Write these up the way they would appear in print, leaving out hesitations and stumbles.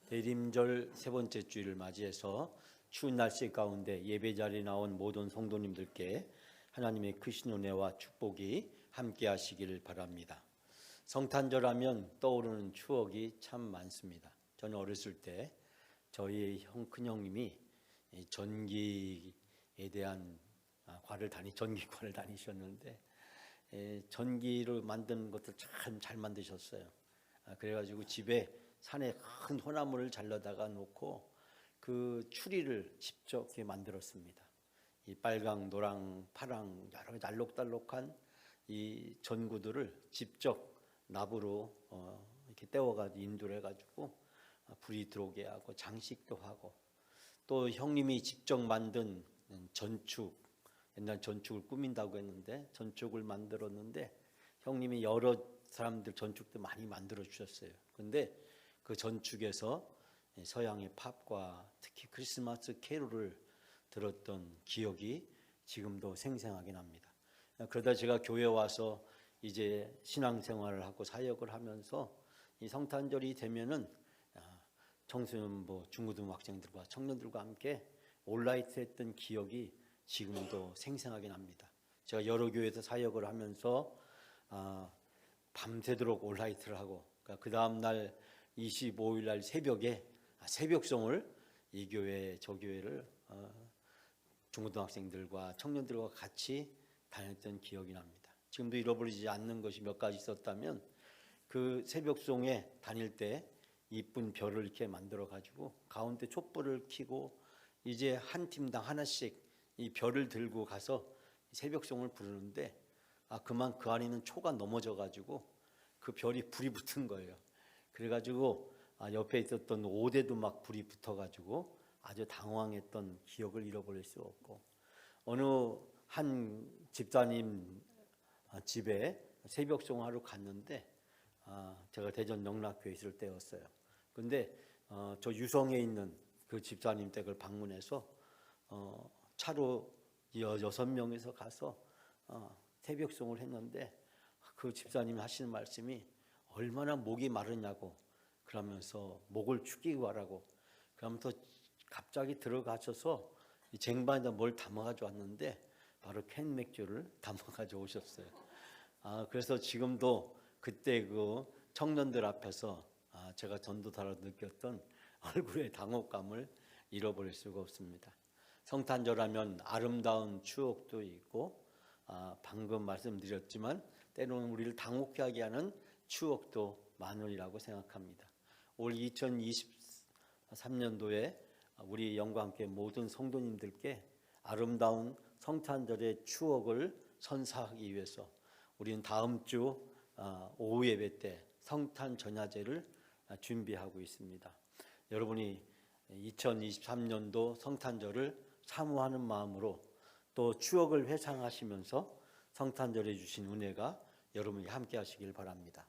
대림절 세 번째 주일을 맞이해서 추운 날씨 가운데 예배 자리에 나온 모든 성도님들께 하나님의 크신 은혜와 축복이 함께 하시기를 바랍니다. 성탄절하면 떠오르는 추억이 참 많습니다. 저는 어렸을 때 저희 큰형님이 전기에 대한 전기과를 다니셨는데 전기를 만드는 것들 참 잘 만드셨어요. 그래가지고 집에 산에 큰 호나무를 잘라다가 놓고 그 추리를 직접 이렇게 만들었습니다. 이 빨강, 노랑, 파랑 여러 가지 알록달록한 이 전구들을 직접 납으로 이렇게 떼어가지고 인도를 해가지고 불이 들어오게 하고 장식도 하고, 또 형님이 직접 만든 전축, 옛날 전축을 꾸민다고 했는데 전축을 만들었는데 형님이 여러 사람들 전축도 많이 만들어 주셨어요. 그런데 그 전축에서 서양의 팝과 특히 크리스마스 캐롤을 들었던 기억이 지금도 생생하게 납니다. 그러다 제가 교회 와서 이제 신앙생활을 하고 사역을 하면서 이 성탄절이 되면은 청소년부 중고등학생들과 청년들과 함께 온라이트 했던 기억이 지금도 생생하게 납니다. 제가 여러 교회에서 사역을 하면서 밤새도록 온라이트를 하고, 그 다음 날 25일 날 새벽에 새벽송을 이 교회 저 교회를 중고등학생들과 청년들과 같이 다녔던 기억이 납니다. 지금도 잃어버리지 않는 것이 몇 가지 있었다면, 그 새벽송에 다닐 때 이쁜 별을 이렇게 만들어 가지고 가운데 촛불을 켜고 이제 한 팀당 하나씩 이 별을 들고 가서 새벽송을 부르는데 그만 그 안에 있는 초가 넘어져 가지고 그 별이 불이 붙은 거예요. 그래가지고 옆에 있었던 오대도 막 불이 붙어가지고 아주 당황했던 기억을 잃어버릴 수 없고, 어느 한 집사님 집에 새벽송 하러 갔는데 제가 대전 영락교에 있을 때였어요. 근데 저 유성에 있는 그 집사님 댁을 방문해서 차로 6명이서 가서 새벽송을 했는데, 그 집사님이 하시는 말씀이 얼마나 목이 마르냐고 그러면서 목을 축이고 하라고 그러면서 갑자기 들어가셔서 쟁반에다 뭘 담아가지고 왔는데 바로 캔 맥주를 담아가지고 오셨어요. 그래서 지금도 그때 그 청년들 앞에서 제가 전도사로 느꼈던 얼굴의 당혹감을 잃어버릴 수가 없습니다. 성탄절하면 아름다운 추억도 있고 방금 말씀드렸지만 때로는 우리를 당혹해 하게 하는 추억도 많으리라고 생각합니다. 올 2023년도에 우리 영과 함께 모든 성도님들께 아름다운 성탄절의 추억을 선사하기 위해서 우리는 다음 주 오후 예배 때 성탄 전야제를 준비하고 있습니다. 여러분이 2023년도 성탄절을 사모하는 마음으로 또 추억을 회상하시면서 성탄절에 주신 은혜가 여러분이 함께 하시길 바랍니다.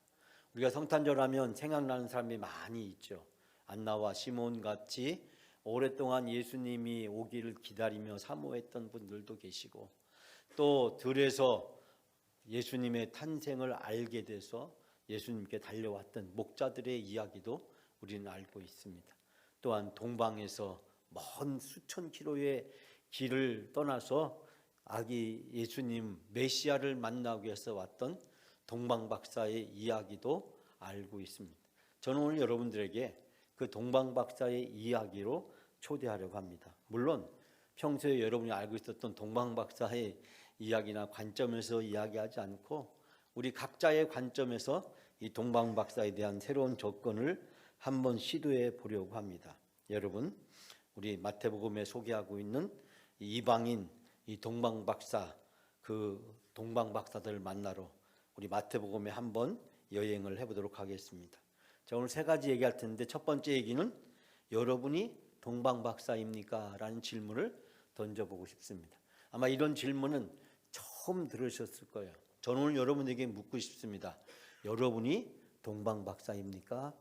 우리가 성탄절하면 생각나는 사람이 많이 있죠. 안나와 시몬 같이 오랫동안 예수님이 오기를 기다리며 사모했던 분들도 계시고, 또 들에서 예수님의 탄생을 알게 돼서 예수님께 달려왔던 목자들의 이야기도 우리는 알고 있습니다. 또한 동방에서 먼 수천 킬로의 길을 떠나서 아기 예수님 메시아를 만나기 위해서 왔던 동방박사의 이야기도 알고 있습니다. 저는 오늘 여러분들에게 그 동방박사의 이야기로 초대하려고 합니다. 물론 평소에 여러분이 알고 있었던 동방박사의 이야기나 관점에서 이야기하지 않고 우리 각자의 관점에서 이 동방박사에 대한 새로운 접근을 한번 시도해 보려고 합니다. 여러분, 우리 마태복음에 소개하고 있는 이방인 이 동방박사, 그 동방박사들을 만나러 우리 마태복음에 한번 여행을 해보도록 하겠습니다. 자, 오늘 세 가지 얘기할 텐데 첫 번째 얘기는 여러분이 동방박사입니까? 라는 질문을 던져보고 싶습니다. 아마 이런 질문은 처음 들으셨을 거예요. 저는 오늘 여러분에게 묻고 싶습니다. 여러분이 동방박사입니까?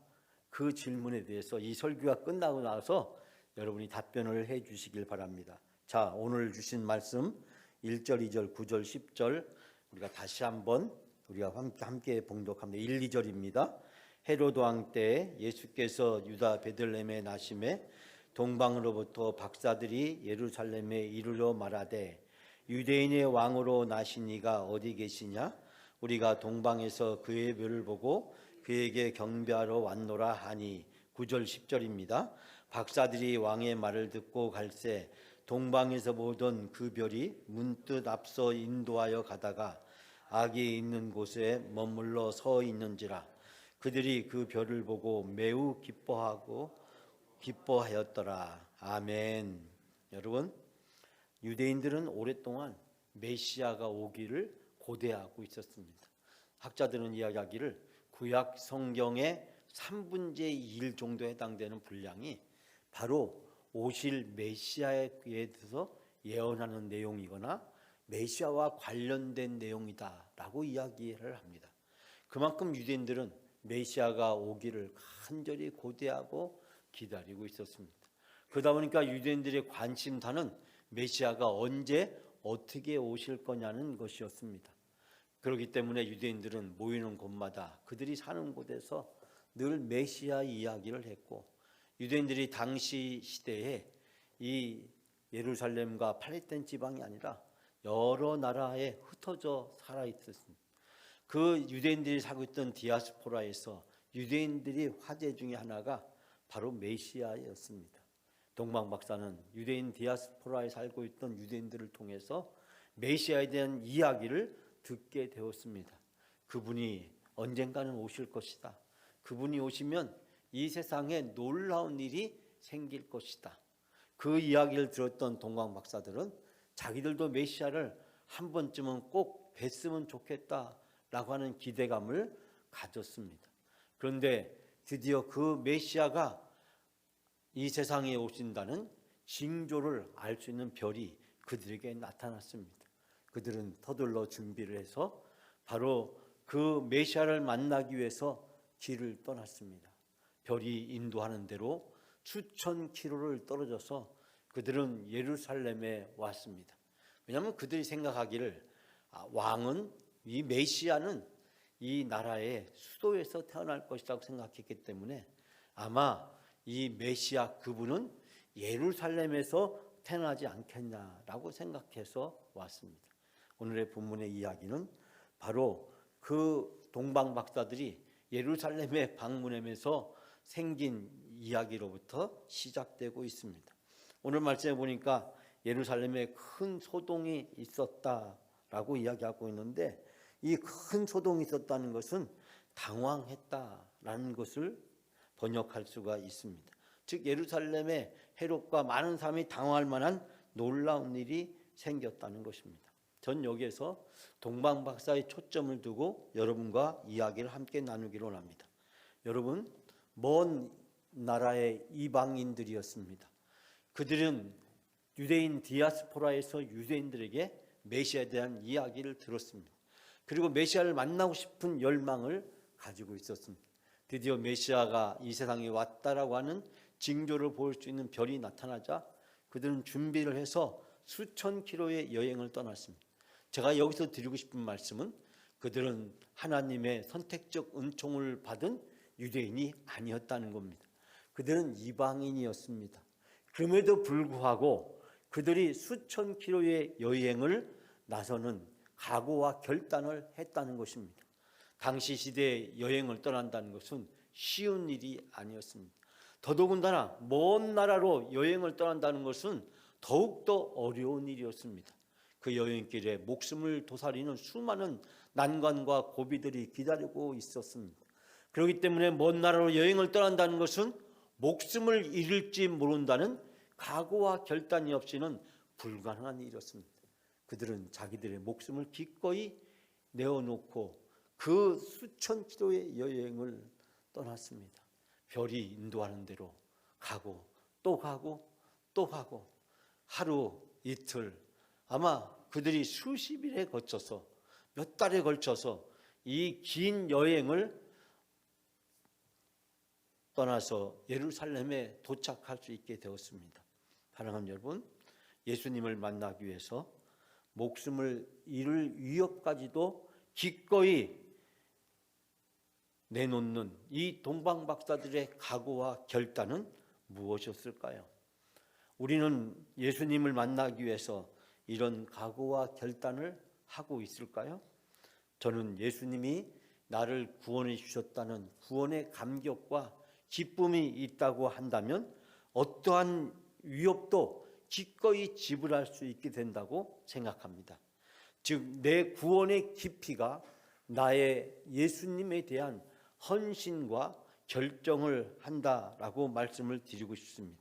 그 질문에 대해서 이 설교가 끝나고 나서 여러분이 답변을 해 주시길 바랍니다. 자, 오늘 주신 말씀 1절, 2절, 9절, 10절 우리가 다시 한번 우리가 함께 봉독합니다. 1, 2절입니다. 헤로드 왕 때 예수께서 유다 베들레헴에 나심에 동방으로부터 박사들이 예루살렘에 이르러 말하되 유대인의 왕으로 나신 이가 어디 계시냐? 우리가 동방에서 그의 묘를 보고 그에게 경배하러 왔노라 하니 9절 10절입니다. 박사들이 왕의 말을 듣고 갈새 동방에서 보던 그 별이 문득 앞서 인도하여 가다가 악이 있는 곳에 머물러 서 있는지라. 그들이 그 별을 보고 매우 기뻐하였더라. 아멘. 여러분, 유대인들은 오랫동안 메시아가 오기를 고대하고 있었습니다. 학자들은 이야기하기를 구약 성경의 3분의 1 정도에 해당되는 분량이 바로 오실 메시아에 대해서 예언하는 내용이거나 메시아와 관련된 내용이다라고 이야기를 합니다. 그만큼 유대인들은 메시아가 오기를 간절히 고대하고 기다리고 있었습니다. 그러다 보니까 유대인들의 관심사는 메시아가 언제 어떻게 오실 거냐는 것이었습니다. 그렇기 때문에 유대인들은 모이는 곳마다 그들이 사는 곳에서 늘 메시아 이야기를 했고, 유대인들이 당시 시대에 이 예루살렘과 팔레스타인 지방이 아니라 여러 나라에 흩어져 살아 있었습니다. 그 유대인들이 살고 있던 디아스포라에서 유대인들이 화제 중에 하나가 바로 메시아였습니다. 동방 박사는 유대인 디아스포라에 살고 있던 유대인들을 통해서 메시아에 대한 이야기를 듣게 되었습니다. 그분이 언젠가는 오실 것이다. 그분이 오시면 이 세상에 놀라운 일이 생길 것이다. 그 이야기를 들었던 동방 박사들은 자기들도 메시아를 한 번쯤은 꼭 뵀으면 좋겠다라고 하는 기대감을 가졌습니다. 그런데 드디어 그 메시아가 이 세상에 오신다는 징조를 알 수 있는 별이 그들에게 나타났습니다. 그들은 서둘러 준비를 해서 바로 그 메시아를 만나기 위해서 길을 떠났습니다. 별이 인도하는 대로 수천 킬로를 떨어져서 그들은 예루살렘에 왔습니다. 왜냐하면 그들이 생각하기를 왕은, 이 메시아는 이 나라의 수도에서 태어날 것이라고 생각했기 때문에 아마 이 메시아 그분은 예루살렘에서 태어나지 않겠냐라고 생각해서 왔습니다. 오늘의 본문의 이야기는 바로 그 동방 박사들이 예루살렘에 방문하면서 생긴 이야기로부터 시작되고 있습니다. 오늘 말씀에 보니까 예루살렘에 큰 소동이 있었다라고 이야기하고 있는데, 이 큰 소동이 있었다는 것은 당황했다라는 것을 번역할 수가 있습니다. 즉 예루살렘에 헤롯과 많은 사람이 당황할 만한 놀라운 일이 생겼다는 것입니다. 전 여기에서 동방 박사의 초점을 두고 여러분과 이야기를 함께 나누기로 합니다. 여러분, 먼 나라의 이방인들이었습니다. 그들은 유대인 디아스포라에서 유대인들에게 메시아에 대한 이야기를 들었습니다. 그리고 메시아를 만나고 싶은 열망을 가지고 있었습니다. 드디어 메시아가 이 세상에 왔다라고 하는 징조를 보일 수 있는 별이 나타나자 그들은 준비를 해서 수천 킬로의 여행을 떠났습니다. 제가 여기서 드리고 싶은 말씀은 그들은 하나님의 선택적 은총을 받은 유대인이 아니었다는 겁니다. 그들은 이방인이었습니다. 그럼에도 불구하고 그들이 수천 킬로의 여행을 나서는 각오와 결단을 했다는 것입니다. 당시 시대에 여행을 떠난다는 것은 쉬운 일이 아니었습니다. 더더군다나 먼 나라로 여행을 떠난다는 것은 더욱더 어려운 일이었습니다. 그 여행길에 목숨을 도사리는 수많은 난관과 고비들이 기다리고 있었습니다. 그렇기 때문에 먼 나라로 여행을 떠난다는 것은 목숨을 잃을지 모른다는 각오와 결단이 없이는 불가능한 일이었습니다. 그들은 자기들의 목숨을 기꺼이 내어놓고 그 수천 킬로의 여행을 떠났습니다. 별이 인도하는 대로 가고 또 가고 또 가고 하루 이틀, 아마 그들이 수십 일에 거쳐서 몇 달에 걸쳐서 이 긴 여행을 떠나서 예루살렘에 도착할 수 있게 되었습니다. 사랑하는 여러분, 예수님을 만나기 위해서 목숨을 잃을 위협까지도 기꺼이 내놓는 이 동방 박사들의 각오와 결단은 무엇이었을까요? 우리는 예수님을 만나기 위해서 이런 각오와 결단을 하고 있을까요? 저는 예수님이 나를 구원해 주셨다는 구원의 감격과 기쁨이 있다고 한다면 어떠한 위협도 기꺼이 지불할 수 있게 된다고 생각합니다. 즉, 내 구원의 깊이가 나의 예수님에 대한 헌신과 결정을 한다라고 말씀을 드리고 싶습니다.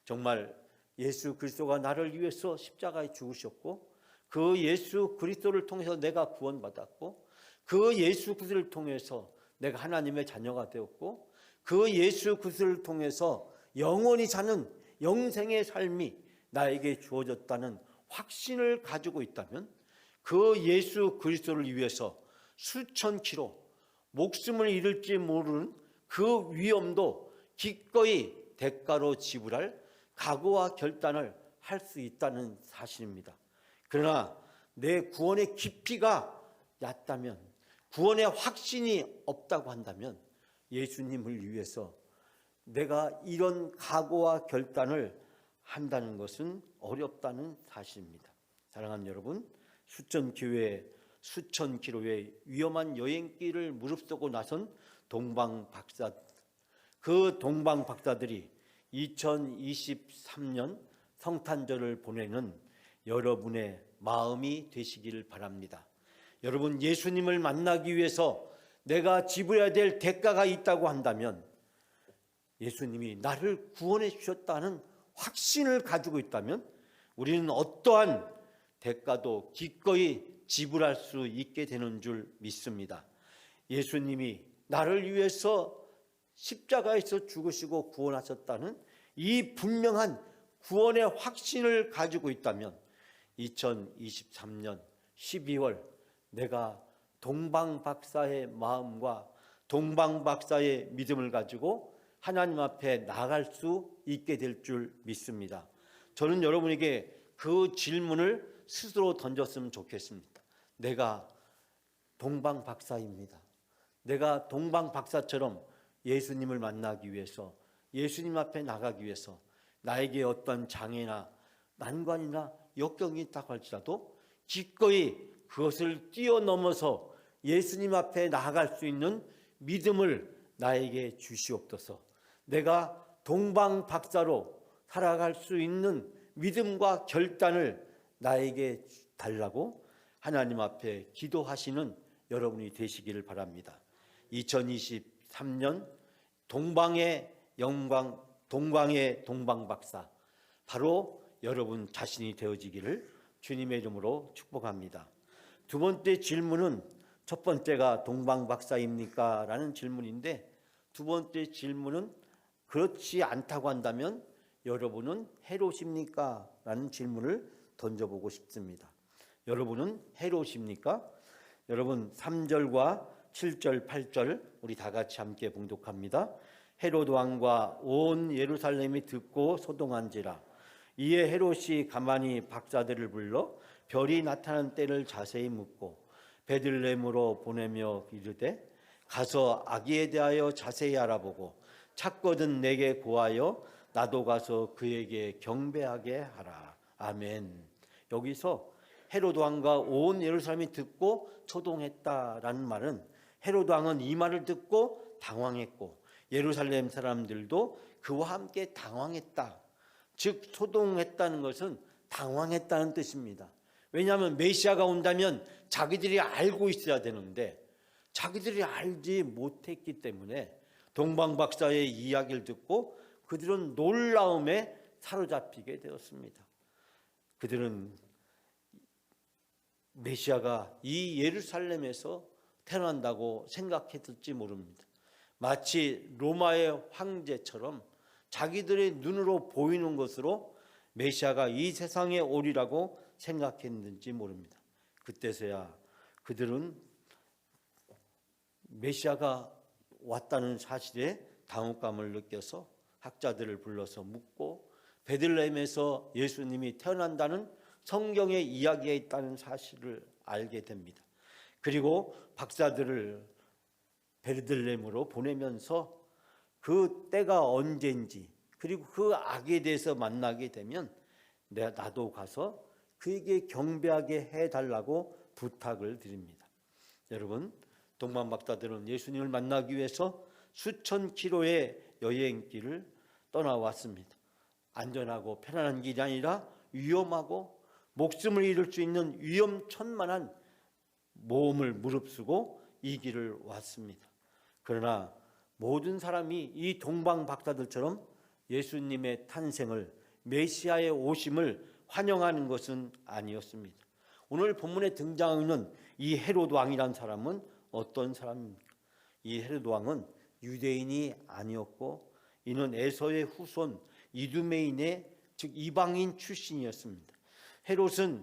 정말 예수 그리스도가 나를 위해서 십자가에 죽으셨고, 그 예수 그리스도를 통해서 내가 구원받았고, 그 예수 그리스도를 통해서 내가 하나님의 자녀가 되었고, 그 예수 그리스도를 통해서 영원히 사는 영생의 삶이 나에게 주어졌다는 확신을 가지고 있다면, 그 예수 그리스도를 위해서 수천 킬로 목숨을 잃을지 모르는 그 위험도 기꺼이 대가로 지불할 각오와 결단을 할 수 있다는 사실입니다. 그러나 내 구원의 깊이가 얕다면, 구원의 확신이 없다고 한다면 예수님을 위해서 내가 이런 각오와 결단을 한다는 것은 어렵다는 사실입니다. 사랑하는 여러분, 수천 킬로의 위험한 여행길을 무릅쓰고 나선 동방 박사, 그 동방 박사들이 2023년 성탄절을 보내는 여러분의 마음이 되시기를 바랍니다. 여러분, 예수님을 만나기 위해서 내가 지불해야 될 대가가 있다고 한다면, 예수님이 나를 구원해 주셨다는 확신을 가지고 있다면 우리는 어떠한 대가도 기꺼이 지불할 수 있게 되는 줄 믿습니다. 예수님이 나를 위해서 십자가에서 죽으시고 구원하셨다는 이 분명한 구원의 확신을 가지고 있다면 2023년 12월 내가 동방박사의 마음과 동방박사의 믿음을 가지고 하나님 앞에 나아갈 수 있게 될 줄 믿습니다. 저는 여러분에게 그 질문을 스스로 던졌으면 좋겠습니다. 내가 동방박사입니다. 내가 동방박사처럼 예수님을 만나기 위해서, 예수님 앞에 나가기 위해서 나에게 어떤 장애나 난관이나 역경이 있다고 할지라도 기꺼이 그것을 뛰어넘어서 예수님 앞에 나아갈 수 있는 믿음을 나에게 주시옵소서. 내가 동방박사로 살아갈 수 있는 믿음과 결단을 나에게 달라고 하나님 앞에 기도하시는 여러분이 되시기를 바랍니다. 2023년 동방의 영광, 동방의 동방박사, 바로 여러분 자신이 되어지기를 주님의 이름으로 축복합니다. 두 번째 질문은, 첫 번째가 동방박사입니까? 라는 질문인데, 두 번째 질문은 그렇지 않다고 한다면 여러분은 헤롯입니까? 라는 질문을 던져보고 싶습니다. 여러분은 헤롯입니까? 여러분 3절과 7절, 8절 우리 다 같이 함께 봉독합니다. 헤롯 왕과 온 예루살렘이 듣고 소동한지라. 이에 헤롯이 가만히 박사들을 불러 별이 나타난 때를 자세히 묻고 베들레헴으로 보내며 이르되, 가서 아기에 대하여 자세히 알아보고 찾거든 내게 고하여 나도 가서 그에게 경배하게 하라. 아멘. 여기서 헤롯 왕과 온 예루살렘이 듣고 소동했다라는 말은, 헤롯 왕은 이 말을 듣고 당황했고 예루살렘 사람들도 그와 함께 당황했다. 즉 소동했다는 것은 당황했다는 뜻입니다. 왜냐하면 메시아가 온다면 자기들이 알고 있어야 되는데 자기들이 알지 못했기 때문에 동방박사의 이야기를 듣고 그들은 놀라움에 사로잡히게 되었습니다. 그들은 메시아가 이 예루살렘에서 태어난다고 생각했을지 모릅니다. 마치 로마의 황제처럼 자기들의 눈으로 보이는 것으로 메시아가 이 세상에 오리라고 생각했는지 모릅니다. 그때서야 그들은 메시아가 왔다는 사실에 당혹감을 느껴서 학자들을 불러서 묻고 베들레헴에서 예수님이 태어난다는 성경의 이야기에 있다는 사실을 알게 됩니다. 그리고 박사들을 베들레헴으로 보내면서 그 때가 언제인지 그리고 그 악에 대해서 만나게 되면 나도 가서 그에게 경배하게 해달라고 부탁을 드립니다. 여러분, 동방박사들은 예수님을 만나기 위해서 수천 킬로의 여행길을 떠나왔습니다. 안전하고 편안한 길이 아니라 위험하고 목숨을 잃을 수 있는 위험천만한 모험을 무릅쓰고 이 길을 왔습니다. 그러나 모든 사람이 이 동방박사들처럼 예수님의 탄생을, 메시아의 오심을 환영하는 것은 아니었습니다. 오늘 본문에 등장하는 이 헤롯 왕이란 사람은 어떤 사람입니까? 이 헤롯 왕은 유대인이 아니었고 이는 에서의 후손 이두메인의 즉 이방인 출신이었습니다. 헤롯은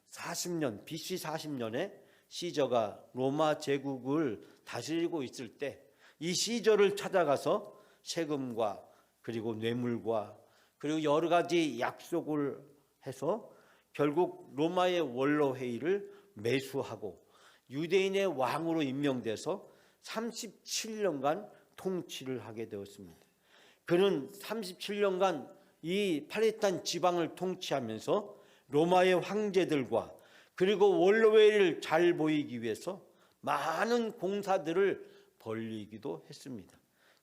40년 BC 40년에 시저가 로마 제국을 다스리고 있을 때 이 시저를 찾아가서 세금과 그리고 뇌물과 그리고 여러 가지 약속을 해서 결국 로마의 원로 회의를 매수하고 유대인의 왕으로 임명돼서 37년간 통치를 하게 되었습니다. 그는 37년간 이 팔레스타인 지방을 통치하면서 로마의 황제들과 그리고 원로회의를 잘 보이기 위해서 많은 공사들을 벌이기도 했습니다.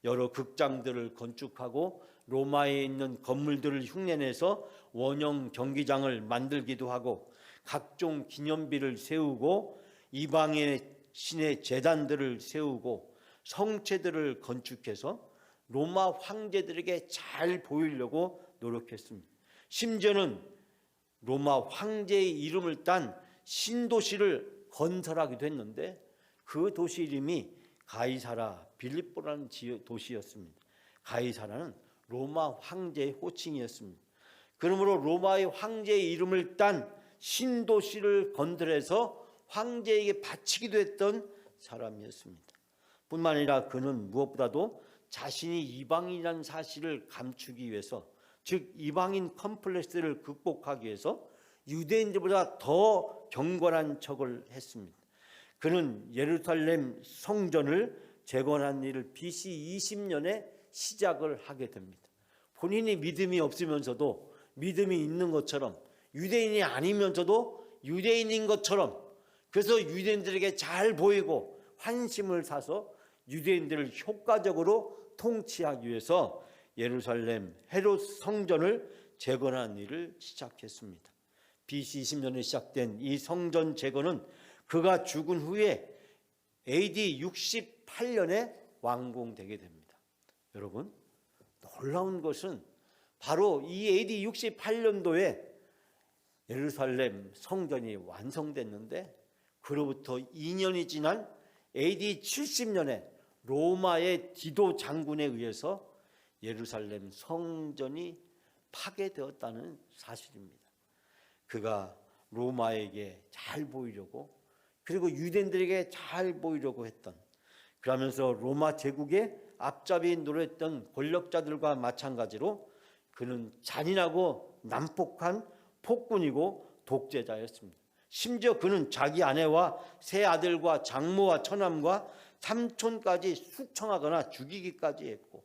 여러 극장들을 건축하고 로마에 있는 건물들을 흉내내서 원형 경기장을 만들기도 하고 각종 기념비를 세우고 이방의 신의 제단들을 세우고 성체들을 건축해서 로마 황제들에게 잘 보이려고 노력했습니다. 심지어는 로마 황제의 이름을 딴 신도시를 건설하기도 했는데 그 도시 이름이 가이사라 빌립보라는 도시였습니다. 가이사라는 로마 황제의 호칭이었습니다. 그러므로 로마의 황제의 이름을 딴 신도시를 건설해서 황제에게 바치기도 했던 사람이었습니다. 뿐만 아니라 그는 무엇보다도 자신이 이방인이라는 사실을 감추기 위해서, 즉 이방인 컴플렉스를 극복하기 위해서 유대인들보다 더 경건한 척을 했습니다. 그는 예루살렘 성전을 재건한 일을 BC 20년에 시작을 하게 됩니다. 본인이 믿음이 없으면서도 믿음이 있는 것처럼, 유대인이 아니면서도 유대인인 것처럼, 그래서 유대인들에게 잘 보이고 환심을 사서 유대인들을 효과적으로 통치하기 위해서 예루살렘 헤롯 성전을 재건한 일을 시작했습니다. BC 20년에 시작된 이 성전 재건은 그가 죽은 후에 AD 68년에 완공되게 됩니다. 여러분, 놀라운 것은 바로 이 AD 68년도에 예루살렘 성전이 완성됐는데 그로부터 2년이 지난 AD 70년에 로마의 디도 장군에 의해서 예루살렘 성전이 파괴되었다는 사실입니다. 그가 로마에게 잘 보이려고 그리고 유대인들에게 잘 보이려고 했던, 그러면서 로마 제국의 앞잡이 노렸던 권력자들과 마찬가지로 그는 잔인하고 난폭한 폭군이고 독재자였습니다. 심지어 그는 자기 아내와 세 아들과 장모와 처남과 삼촌까지 숙청하거나 죽이기까지 했고,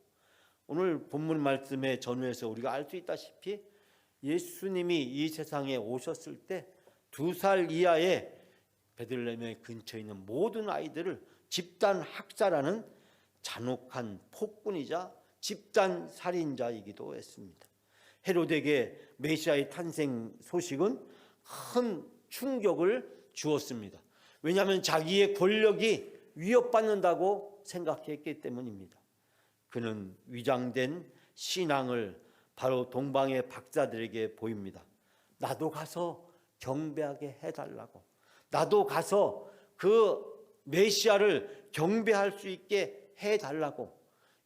오늘 본문 말씀에 전후해서 우리가 알 수 있다시피 예수님이 이 세상에 오셨을 때 2살 이하의 베들레헴 근처에 있는 모든 아이들을 집단 학살하는 잔혹한 폭군이자 집단 살인자이기도 했습니다. 헤롯에게 메시아의 탄생 소식은 큰 충격을 주었습니다. 왜냐하면 자기의 권력이 위협받는다고 생각했기 때문입니다. 그는 위장된 신앙을 바로 동방의 박사들에게 보입니다. 나도 가서 경배하게 해달라고, 나도 가서 그 메시아를 경배할 수 있게 해달라고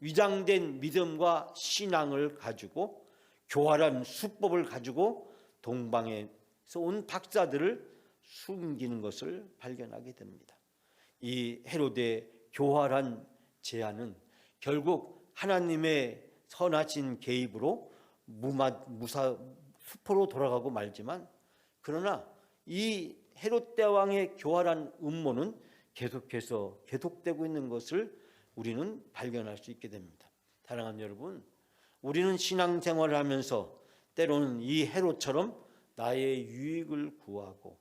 위장된 믿음과 신앙을 가지고 교활한 수법을 가지고 동방에서 온 박사들을 숨기는 것을 발견하게 됩니다. 이 헤롯의 교활한 제안은 결국 하나님의 선하신 개입으로 수포로 돌아가고 말지만, 그러나 이 헤롯 대왕의 교활한 음모는 계속해서 계속되고 있는 것을 우리는 발견할 수 있게 됩니다. 사랑하는 여러분, 우리는 신앙생활을 하면서 때로는 이 헤롯처럼 나의 유익을 구하고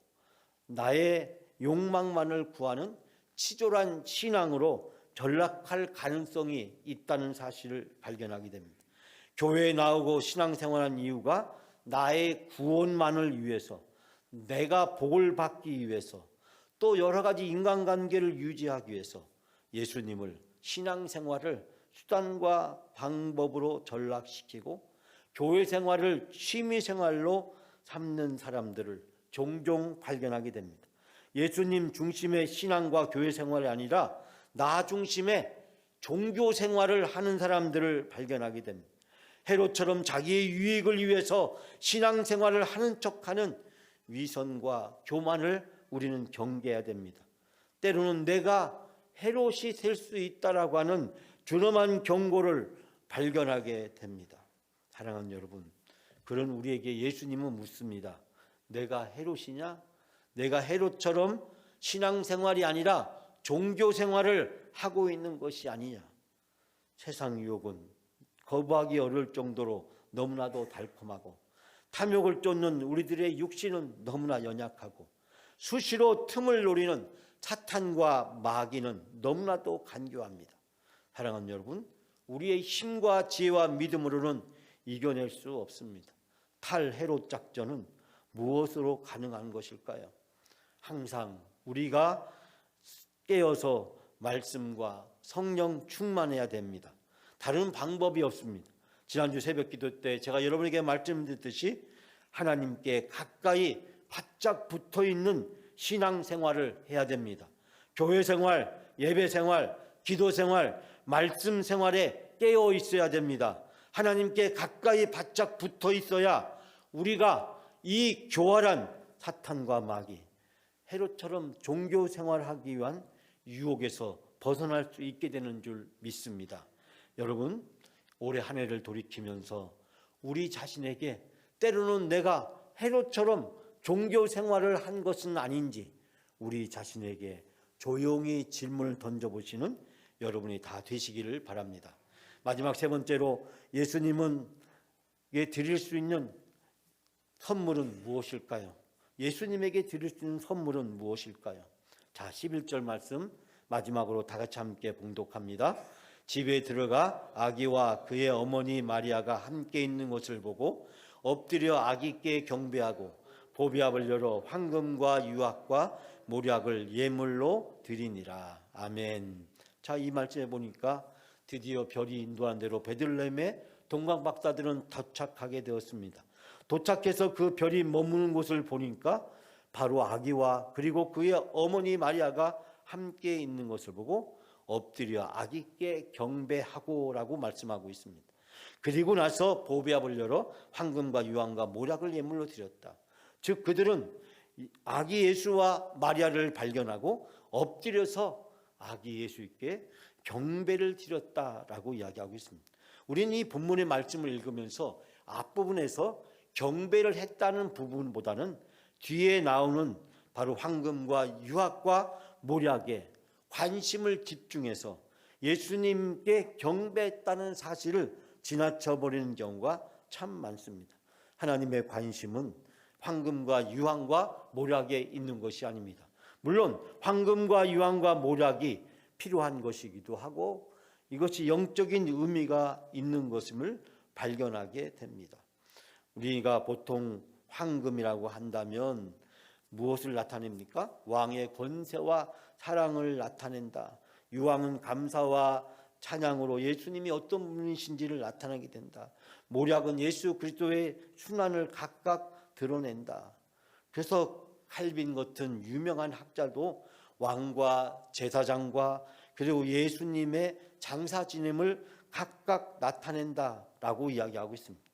나의 욕망만을 구하는 치졸한 신앙으로 전락할 가능성이 있다는 사실을 발견하게 됩니다. 교회에 나오고 신앙생활한 이유가 나의 구원만을 위해서, 내가 복을 받기 위해서, 또 여러 가지 인간관계를 유지하기 위해서 예수님을 신앙생활을 수단과 방법으로 전락시키고 교회 생활을 취미생활로 삼는 사람들을 종종 발견하게 됩니다. 예수님 중심의 신앙과 교회 생활이 아니라 나 중심의 종교 생활을 하는 사람들을 발견하게 됩니다. 헤롯처럼 자기의 유익을 위해서 신앙생활을 하는 척하는 위선과 교만을 우리는 경계해야 됩니다. 때로는 내가 헤롯이 될 수 있다라고 하는 준엄한 경고를 발견하게 됩니다. 사랑하는 여러분, 그런 우리에게 예수님은 묻습니다. 내가 헤롯이냐? 내가 헤롯처럼 신앙생활이 아니라 종교생활을 하고 있는 것이 아니냐? 세상 유혹은 거부하기 어려울 정도로 너무나도 달콤하고 탐욕을 쫓는 우리들의 육신은 너무나 연약하고 수시로 틈을 노리는 사탄과 마귀는 너무나도 간교합니다. 사랑하는 여러분, 우리의 힘과 지혜와 믿음으로는 이겨낼 수 없습니다. 탈헤롯 작전은 무엇으로 가능한 것일까요? 항상 우리가 깨어서 말씀과 성령 충만해야 됩니다. 다른 방법이 없습니다. 지난주 새벽기도 때 제가 여러분에게 말씀드렸듯이 하나님께 가까이 바짝 붙어있는 신앙생활을 해야 됩니다. 교회생활, 예배생활, 기도생활, 말씀생활에 깨어 있어야 됩니다. 하나님께 가까이 바짝 붙어 있어야 우리가 이 교활한 사탄과 마귀, 헤롯처럼 종교생활하기 위한 유혹에서 벗어날 수 있게 되는 줄 믿습니다. 여러분, 올해 한 해를 돌이키면서 우리 자신에게 때로는 내가 헤롯처럼 종교생활을 한 것은 아닌지 우리 자신에게 조용히 질문을 던져보시는 여러분이 다 되시기를 바랍니다. 마지막 세 번째로 예수님은 드릴 수 있는 선물은 무엇일까요? 예수님에게 드릴 수 있는 선물은 무엇일까요? 자, 11절 말씀 마지막으로 다 같이 함께 봉독합니다. 집에 들어가 아기와 그의 어머니 마리아가 함께 있는 것을 보고 엎드려 아기께 경배하고 보배압을 열어 황금과 유황과 모략을 예물로 드리니라. 아멘. 자, 이 말씀에 보니까 드디어 별이 인도한 대로 베들레헴에 동방 박사들은 도착하게 되었습니다. 도착해서 그 별이 머무는 곳을 보니까 바로 아기와 그리고 그의 어머니 마리아가 함께 있는 것을 보고 엎드려 아기께 경배하고라고 말씀하고 있습니다. 그리고 나서 보배압을 열어 황금과 유황과 모략을 예물로 드렸다. 즉 그들은 아기 예수와 마리아를 발견하고 엎드려서 아기 예수께 경배를 드렸다라고 이야기하고 있습니다. 우리는 이 본문의 말씀을 읽으면서 앞부분에서 경배를 했다는 부분보다는 뒤에 나오는 바로 황금과 유황과 모략에 관심을 집중해서 예수님께 경배했다는 사실을 지나쳐버리는 경우가 참 많습니다. 하나님의 관심은 황금과 유황과 모략에 있는 것이 아닙니다. 물론 황금과 유황과 모략이 필요한 것이기도 하고 이것이 영적인 의미가 있는 것임을 발견하게 됩니다. 우리가 보통 황금이라고 한다면 무엇을 나타냅니까? 왕의 권세와 사랑을 나타낸다. 유황은 감사와 찬양으로 예수님이 어떤 분이신지를 나타내게 된다. 모략은 예수 그리스도의 순환을 각각 드러낸다. 그래서 칼빈 같은 유명한 학자도 왕과 제사장과 그리고 예수님의 장사 지냄을 각각 나타낸다라고 이야기하고 있습니다.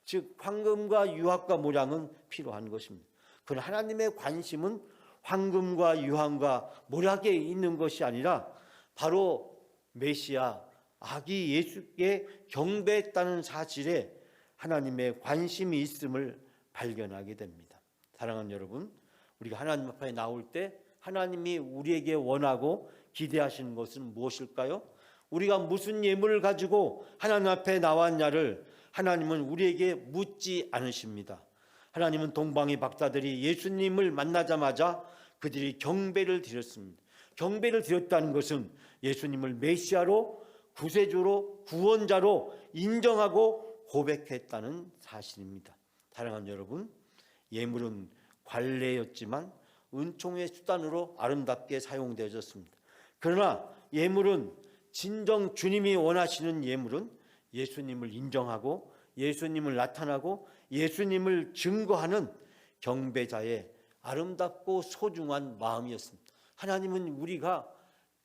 즉 황금과 유황과 모략은 필요한 것입니다. 그러나 하나님의 관심은 황금과 유황과 모략에 있는 것이 아니라 바로 메시아 아기 예수께 경배했다는 사실에 하나님의 관심이 있음을 발견하게 됩니다. 사랑하는 여러분, 우리가 하나님 앞에 나올 때 하나님이 우리에게 원하고 기대하시는 것은 무엇일까요? 우리가 무슨 예물을 가지고 하나님 앞에 나왔냐를 하나님은 우리에게 묻지 않으십니다. 하나님은 동방의 박사들이 예수님을 만나자마자 그들이 경배를 드렸습니다. 경배를 드렸다는 것은 예수님을 메시아로, 구세주로, 구원자로 인정하고 고백했다는 사실입니다. 사랑하는 여러분, 예물은 관례였지만 은총의 수단으로 아름답게 사용되어졌습니다. 그러나 예물은 진정 주님이 원하시는 예물은 예수님을 인정하고 예수님을 나타나고 예수님을 증거하는 경배자의 아름답고 소중한 마음이었습니다. 하나님은 우리가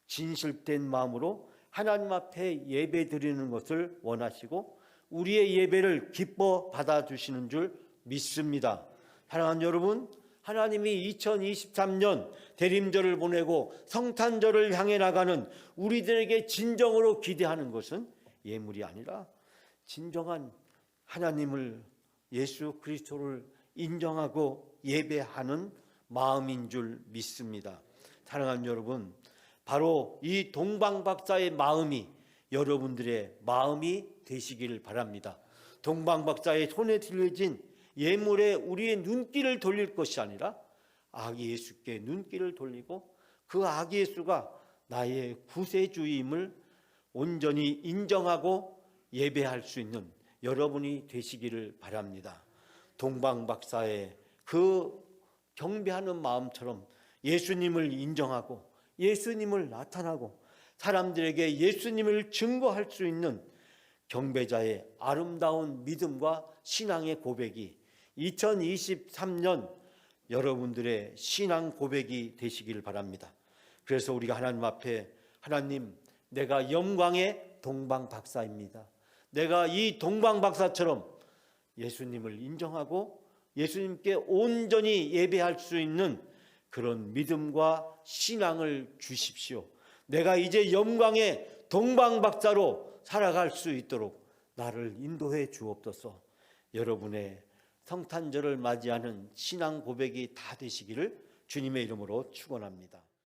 진실된 마음으로 하나님 앞에 예배 드리는 것을 원하시고 우리의 예배를 기뻐 받아주시는 줄 믿습니다. 사랑하는 여러분, 하나님이 2023년 대림절을 보내고 성탄절을 향해 나가는 우리들에게 진정으로 기대하는 것은 예물이 아니라 진정한 하나님을, 예수 그리스도를 인정하고 예배하는 마음인 줄 믿습니다. 사랑하는 여러분, 바로 이 동방박사의 마음이 여러분들의 마음이 되시기를 바랍니다. 동방박사의 손에 들려진 예물에 우리의 눈길을 돌릴 것이 아니라 아기 예수께 눈길을 돌리고 그 아기 예수가 나의 구세주임을 온전히 인정하고 예배할 수 있는 여러분이 되시기를 바랍니다. 동방박사의 그 경배하는 마음처럼 예수님을 인정하고 예수님을 나타나고 사람들에게 예수님을 증거할 수 있는 경배자의 아름다운 믿음과 신앙의 고백이 2023년 여러분들의 신앙 고백이 되시길 바랍니다. 그래서 우리가 하나님 앞에, 하나님, 내가 영광의 동방박사입니다. 내가 이 동방박사처럼 예수님을 인정하고 예수님께 온전히 예배할 수 있는 그런 믿음과 신앙을 주십시오. 내가 이제 영광의 동방박사로 살아갈 수 있도록 나를 인도해 주옵소서. 여러분의 성탄절을 맞이하는 신앙 고백이 다 되시기를 주님의 이름으로 축원합니다.